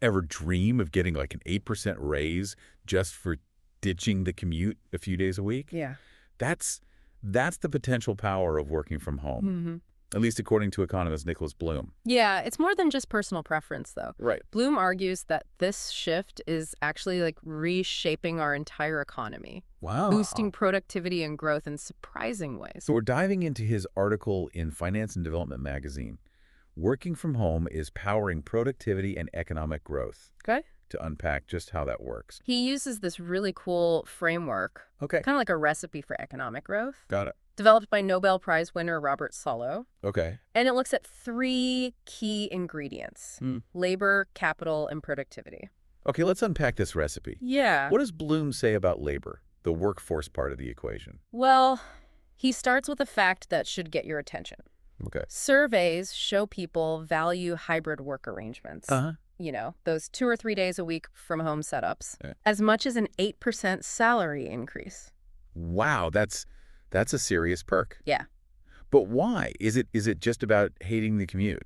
ever dream of getting like an 8% raise just for ditching the commute a few days a week? Yeah. That's that's the potential power of working from home, hmm at least according to economist Nicholas Bloom. Yeah, it's more than just personal preference, though. Right. Bloom argues that this shift is actually like reshaping our entire economy, boosting Wow. productivity and growth in surprising ways. So we're diving into his article in Finance and Development magazine. Working from home is powering productivity and economic growth, Okay. to unpack just how that works. He uses this really cool framework, Okay. kind of like a recipe for economic growth, Got it. developed by Nobel Prize winner Robert Solow. Okay. And it looks at three key ingredients: labor, capital, and productivity. Okay, let's unpack this recipe. Yeah. What does Bloom say about labor, the workforce part of the equation? Well, he starts with a fact that should get your attention. Okay. Surveys show people value hybrid work arrangements. Uh-huh. You know, those 2 or 3 days a week from home setups, Yeah. as much as an 8% salary increase. Wow, that's a serious perk. Yeah. But why? Is it just about hating the commute?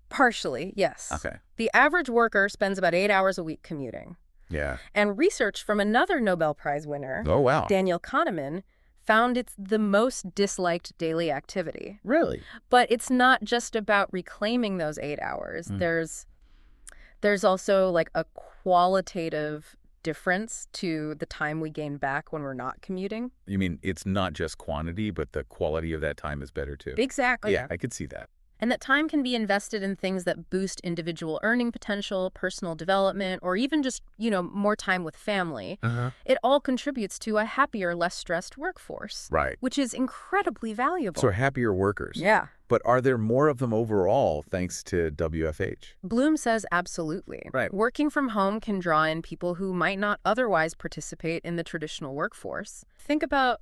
Partially, yes. Okay. The average worker spends about 8 hours a week commuting. Yeah. And research from another Nobel Prize winner, Oh, wow. Daniel Kahneman, found it's the most disliked daily activity. Really? But it's not just about reclaiming those 8 hours. There's also like a qualitative difference to the time we gain back when we're not commuting. You mean it's not just quantity, but the quality of that time is better too? Exactly. Yeah, I could see that. And that time can be invested in things that boost individual earning potential, personal development, or even just, more time with family. Uh-huh. It all contributes to a happier, less stressed workforce. Right. Which is incredibly valuable. So happier workers. Yeah. But are there more of them overall thanks to WFH? Bloom says absolutely. Right. Working from home can draw in people who might not otherwise participate in the traditional workforce. Think about,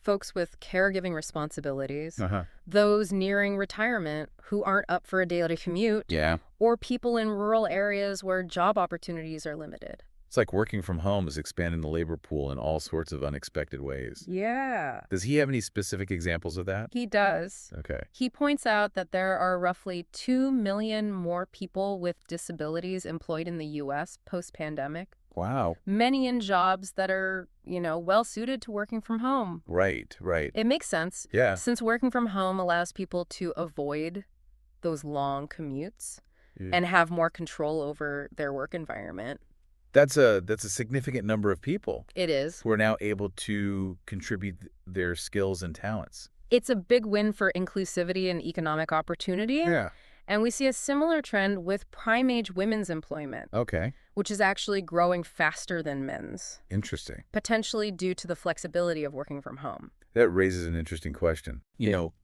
folks with caregiving responsibilities, Uh-huh. those nearing retirement who aren't up for a daily commute, Yeah. or people in rural areas where job opportunities are limited. It's like working from home is expanding the labor pool in all sorts of unexpected ways. Yeah. Does he have any specific examples of that? He does. Okay. He points out that there are roughly 2 million more people with disabilities employed in the U.S. post-pandemic. Wow. Many in jobs that are, well suited to working from home. Right, right. It makes sense. Yeah. Since working from home allows people to avoid those long commutes Yeah. and have more control over their work environment. That's a significant number of people It is. who are now able to contribute their skills and talents. It's a big win for inclusivity and economic opportunity. Yeah. And we see a similar trend with prime-age women's employment, Okay. which is actually growing faster than men's, Interesting. potentially due to the flexibility of working from home. That raises an interesting question.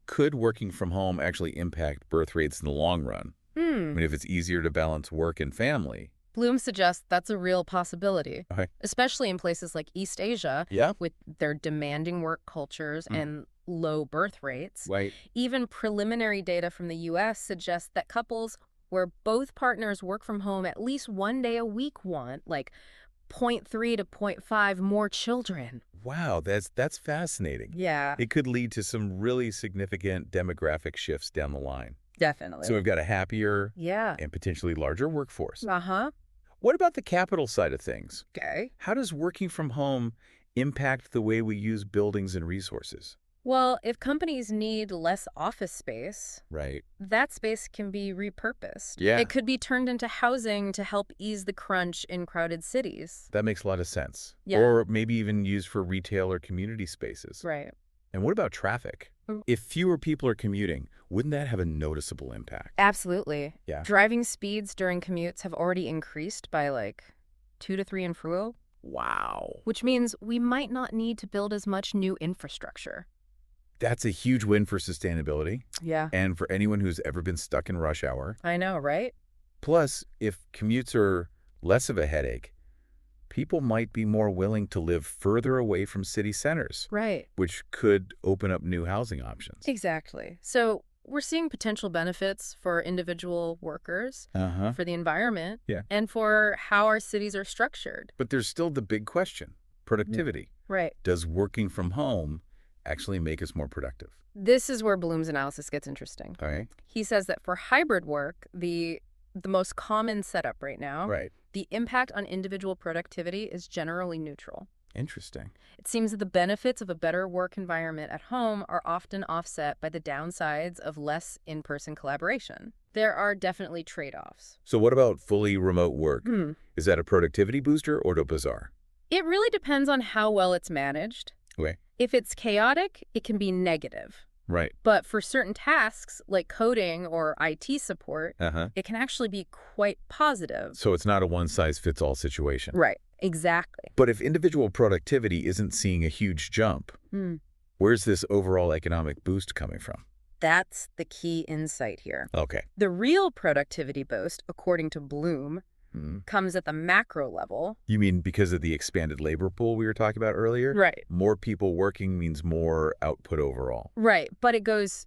Could working from home actually impact birth rates in the long run? I mean, if it's easier to balance work and family. Bloom suggests that's a real possibility, Okay. especially in places like East Asia, Yeah. with their demanding work cultures and low birth rates. Right. Even preliminary data from the U.S. suggests that couples where both partners work from home at least 1 day a week want, like, 0.3 to 0.5 more children. Wow, that's fascinating. Yeah, It could lead to some really significant demographic shifts down the line. definitely. So we've got a happier Yeah. and potentially larger workforce. Uh-huh. What about the capital side of things? Okay. How does working from home impact the way we use buildings and resources? Well, if companies need less office space, Right. that space can be repurposed. Yeah. It could be turned into housing to help ease the crunch in crowded cities. That makes a lot of sense. Yeah. Or maybe even used for retail or community spaces. Right. And what about traffic? If fewer people are commuting, wouldn't that have a noticeable impact? Absolutely. Yeah. Driving speeds during commutes have already increased by like 2 to 3 in Fruo, Wow. which means we might not need to build as much new infrastructure. That's a huge win for sustainability Yeah. and for anyone who's ever been stuck in rush hour. I know, right? Plus, if commutes are less of a headache, people might be more willing to live further away from city centers, Right. which could open up new housing options. Exactly. So we're seeing potential benefits for individual workers, Uh-huh. for the environment, Yeah. and for how our cities are structured. But there's still the big question, productivity. Right. Does working from home actually make us more productive? This is where Bloom's analysis gets interesting. Okay. He says that for hybrid work, the the most common setup right now, Right. the impact on individual productivity is generally neutral. Interesting. It seems that the benefits of a better work environment at home are often offset by the downsides of less in-person collaboration. There are definitely trade-offs. So what about fully remote work? Hmm. Is that a productivity booster or bizarre? It really depends on how well it's managed. Okay. If it's chaotic, it can be negative. Right. But for certain tasks, like coding or IT support, Uh-huh. it can actually be quite positive. So it's not a one-size-fits-all situation. Right, exactly. But if individual productivity isn't seeing a huge jump, where's this overall economic boost coming from? That's the key insight here. Okay. The real productivity boost, according to Bloom, comes at the macro level. You mean because of the expanded labor pool we were talking about earlier? Right. More people working means more output overall. Right, but it goes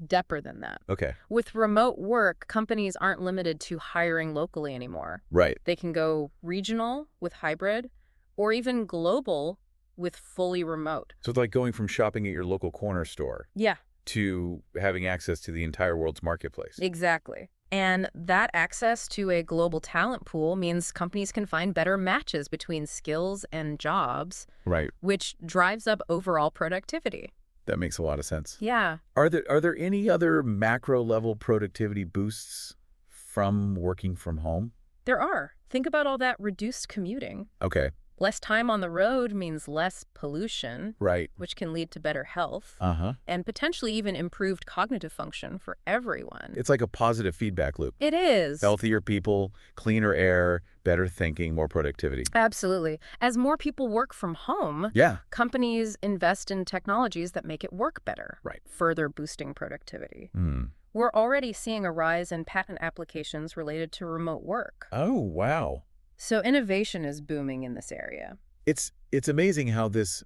deeper than that. Okay. With remote work, companies aren't limited to hiring locally anymore. Right. They can go regional with hybrid or even global with fully remote. So it's like going from shopping at your local corner store Yeah, to having access to the entire world's marketplace. exactly. And that access to a global talent pool means companies can find better matches between skills and jobs, Right. which drives up overall productivity. That makes a lot of sense. Yeah. Are there any other macro level productivity boosts from working from home? There are. Think about all that reduced commuting. Okay. Less time on the road means less pollution, Right. which can lead to better health Uh-huh. and potentially even improved cognitive function for everyone. It's like a positive feedback loop. It is. Healthier people, cleaner air, better thinking, more productivity. Absolutely. As more people work from home, Yeah. companies invest in technologies that make it work better, Right. further boosting productivity. Hmm. We're already seeing a rise in patent applications related to remote work. Oh, wow. So innovation is booming in this area. It's amazing how this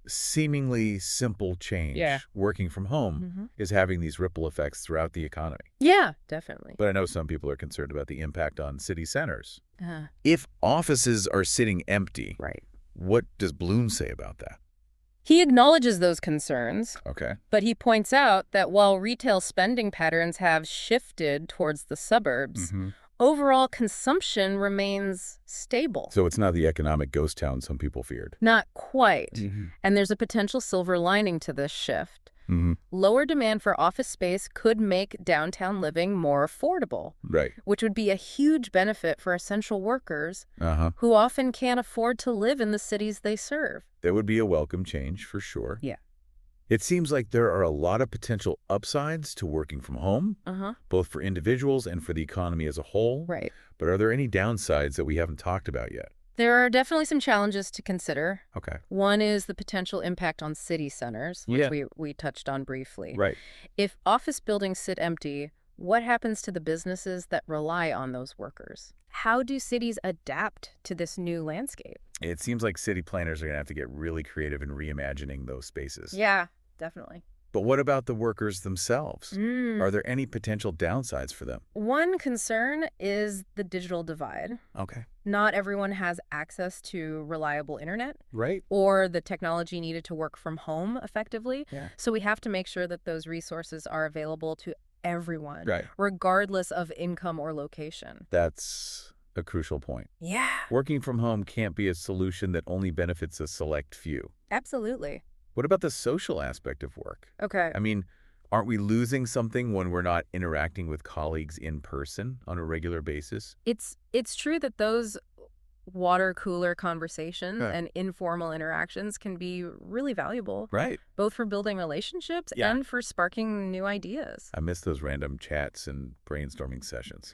seemingly simple change, working from home, is having these ripple effects throughout the economy. Yeah, definitely. But I know some people are concerned about the impact on city centers. Uh, If offices are sitting empty, right. what does Bloom say about that? He acknowledges those concerns, Okay. but he points out that while retail spending patterns have shifted towards the suburbs, overall consumption remains stable. So it's not the economic ghost town some people feared. Not quite. And there's a potential silver lining to this shift. Lower demand for office space could make downtown living more affordable, Right. which would be a huge benefit for essential workers Uh-huh. who often can't afford to live in the cities they serve. That would be a welcome change for sure. Yeah. It seems like there are a lot of potential upsides to working from home, both for individuals and for the economy as a whole. Right. But are there any downsides that we haven't talked about yet? There are definitely some challenges to consider. Okay. One is the potential impact on city centers, which we touched on briefly. Right. If office buildings sit empty, what happens to the businesses that rely on those workers? How do cities adapt to this new landscape? It seems like city planners are going to have to get really creative in reimagining those spaces. Yeah, definitely. But what about the workers themselves? Are there any potential downsides for them? One concern is the digital divide. Okay. Not everyone has access to reliable internet Right. or the technology needed to work from home effectively. Yeah. So we have to make sure that those resources are available to everyone, Right. regardless of income or location. That's a crucial point. Yeah, Working from home can't be a solution that only benefits a select few. absolutely. What about the social aspect of work? Okay. I mean, aren't we losing something when we're not interacting with colleagues in person on a regular basis? It's true that those water cooler conversations Huh. and informal interactions can be really valuable, Right. both for building relationships Yeah. and for sparking new ideas. I miss those random chats and brainstorming sessions.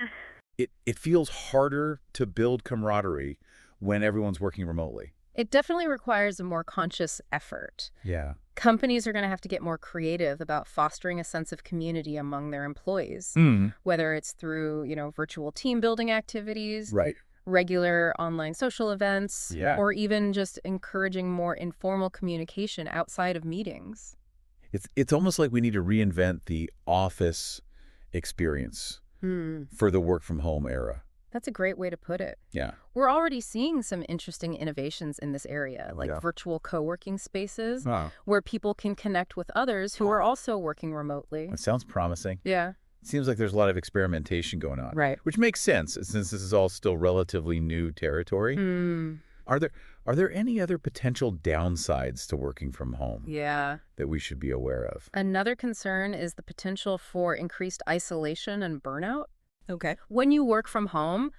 It feels harder to build camaraderie when everyone's working remotely. It definitely requires a more conscious effort. Yeah. Companies are going to have to get more creative about fostering a sense of community among their employees, whether it's through, virtual team building activities, Right. regular online social events, Yeah. or even just encouraging more informal communication outside of meetings. It's almost like we need to reinvent the office experience for the work from home era. That's a great way to put it. Yeah. We're already seeing some interesting innovations in this area, like Yeah. virtual co-working spaces, Oh, where people can connect with others who are also working remotely. that sounds promising. Yeah. Seems like there's a lot of experimentation going on, Right. which makes sense since this is all still relatively new territory. Hmm. Are there any other potential downsides to working from home Yeah. that we should be aware of? Another concern is the potential for increased isolation and burnout. Okay. When you work from home,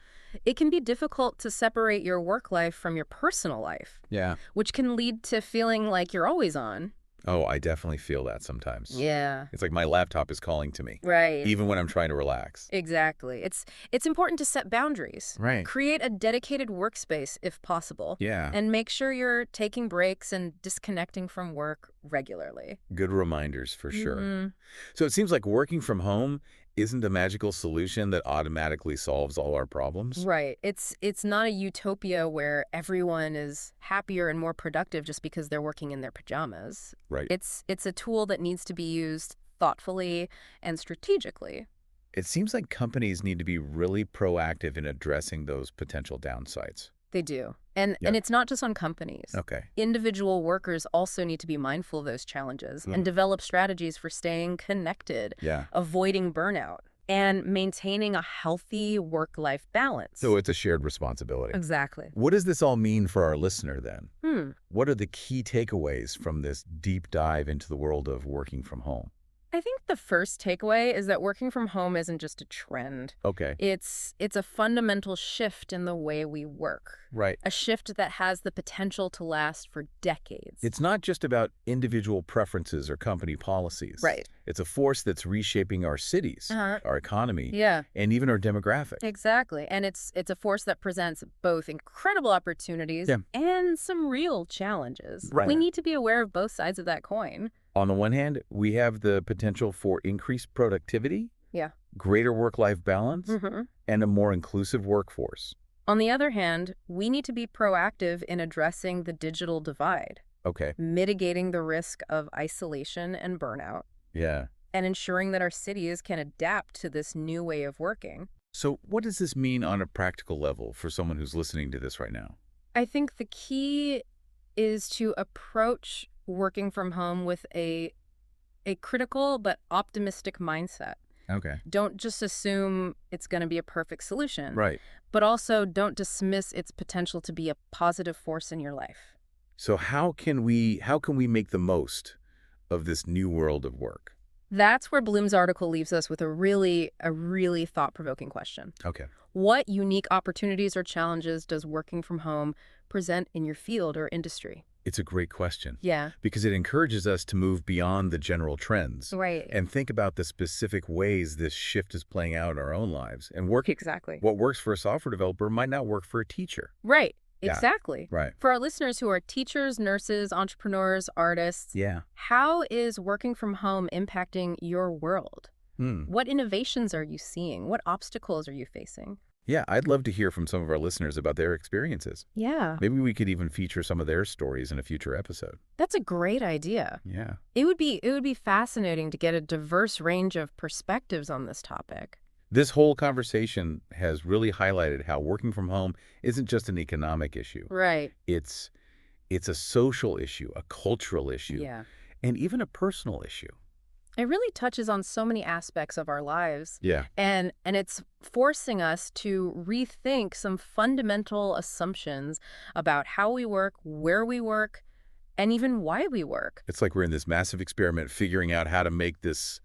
it can be difficult to separate your work life from your personal life, Yeah. which can lead to feeling like you're always on. Oh, I definitely feel that sometimes. Yeah. It's like my laptop is calling to me, Right. even when I'm trying to relax. Exactly. It's important to set boundaries. Right. Create a dedicated workspace if possible. Yeah. And make sure you're taking breaks and disconnecting from work regularly. Good reminders for sure. Mhm. So it seems like working from home isn't a magical solution that automatically solves all our problems. Right. It's not a utopia where everyone is happier and more productive just because they're working in their pajamas. Right. It's a tool that needs to be used thoughtfully and strategically. It seems like companies need to be really proactive in addressing those potential downsides. They do. And Yeah. it's not just on companies. Okay. Individual workers also need to be mindful of those challenges and develop strategies for staying connected, Yeah. avoiding burnout, and maintaining a healthy work-life balance. So it's a shared responsibility. Exactly. What does this all mean for our listener then? Hmm. What are the key takeaways from this deep dive into the world of working from home? I think the first takeaway is that working from home isn't just a trend. Okay. It's a fundamental shift in the way we work. Right. A shift that has the potential to last for decades. It's not just about individual preferences or company policies. Right. It's a force that's reshaping our cities, Uh-huh. our economy, Yeah. and even our demographic. Exactly. And it's a force that presents both incredible opportunities Yeah. and some real challenges. Right. We need to be aware of both sides of that coin. On the one hand, we have the potential for increased productivity, Yeah. greater work-life balance, Hmm. and a more inclusive workforce. On the other hand, we need to be proactive in addressing the digital divide, Okay. mitigating the risk of isolation and burnout, Yeah. and ensuring that our cities can adapt to this new way of working. So what does this mean on a practical level for someone who's listening to this right now? I think the key is to approach working from home with a critical but optimistic mindset. Okay. Don't just assume it's going to be a perfect solution, Right. but also don't dismiss its potential to be a positive force in your life. So how can we make the most of this new world of work? That's where Bloom's article leaves us with a really thought-provoking question. Okay. What unique opportunities or challenges does working from home present in your field or industry? It's a great question Yeah. because it encourages us to move beyond the general trends Right. and think about the specific ways this shift is playing out in our own lives. And Exactly. what works for a software developer might not work for a teacher. Right. Yeah. Exactly. Right. For our listeners who are teachers, nurses, entrepreneurs, artists, Yeah. how is working from home impacting your world? What innovations are you seeing? What obstacles are you facing? Yeah, I'd love to hear from some of our listeners about their experiences. Yeah. Maybe we could even feature some of their stories in a future episode. That's a great idea. Yeah. It would be fascinating to get a diverse range of perspectives on this topic. This whole conversation has really highlighted how working from home isn't just an economic issue. Right. It's a social issue, a cultural issue, Yeah. and even a personal issue. It really touches on so many aspects of our lives. Yeah. And it's forcing us to rethink some fundamental assumptions about how we work, where we work, and even why we work. It's like we're in this massive experiment figuring out how to make this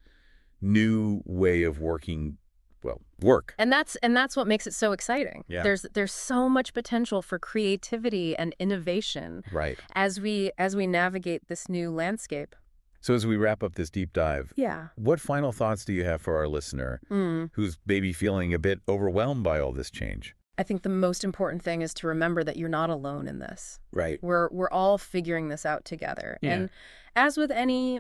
new way of working, well, work. And that's what makes it so exciting. Yeah. There's so much potential for creativity and innovation Right. as we navigate this new landscape. So as we wrap up this deep dive, Yeah. what final thoughts do you have for our listener who's maybe feeling a bit overwhelmed by all this change? I think the most important thing is to remember that you're not alone in this. Right. We're all figuring this out together. Yeah. And as with any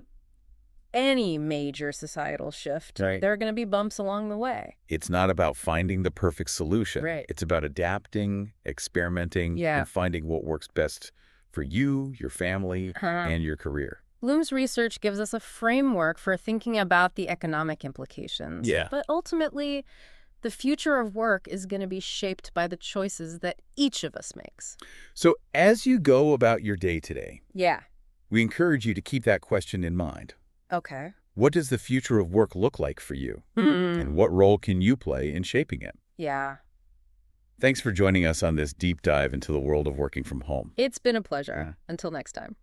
major societal shift, Right. there are going to be bumps along the way. It's not about finding the perfect solution. Right. It's about adapting, experimenting, Yeah. and finding what works best for you, your family, and your career. Bloom's research gives us a framework for thinking about the economic implications. Yeah. But ultimately, the future of work is going to be shaped by the choices that each of us makes. So as you go about your day today, Yeah. we encourage you to keep that question in mind. Okay. What does the future of work look like for you? Hmm. And what role can you play in shaping it? Yeah. Thanks for joining us on this deep dive into the world of working from home. It's been a pleasure. Yeah. Until next time.